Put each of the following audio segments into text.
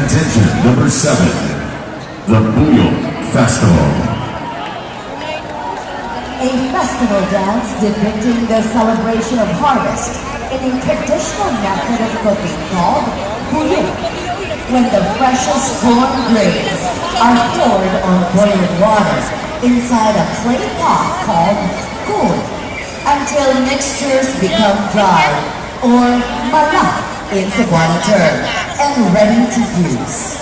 Contingent number 7, the Buyok Festival. A festival dance depicting the celebration of harvest in a traditional method of cooking called buyok, when the freshest corn grains are poured on boiling water inside a clay pot called kul until mixtures become dry, or malak in Cebuano term, and ready to use.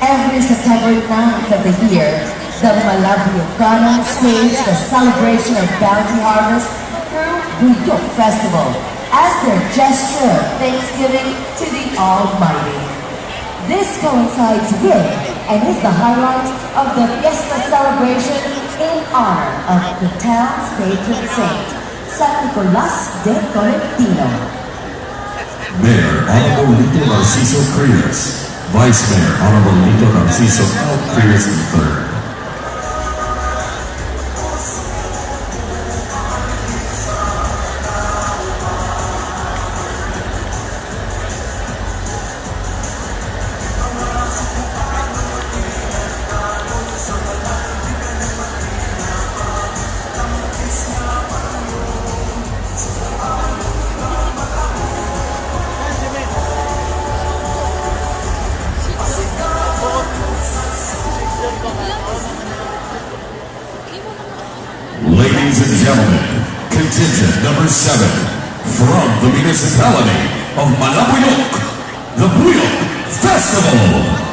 Every September 9th of the year, the Malabuyokanos stage the celebration of bounty harvest through Buyok Festival as their gesture of thanksgiving to the Almighty. This coincides with and is the highlight of the Fiesta celebration in honor of the town's patron saint, San Nicolas de Tolentino. Mayor Honorable Lito Narciso Crias, Vice Mayor Honorable Lito Narciso L. Crias III. Ladies and gentlemen, contingent number 7 from the municipality of Malabuyok, the Buyok Festival.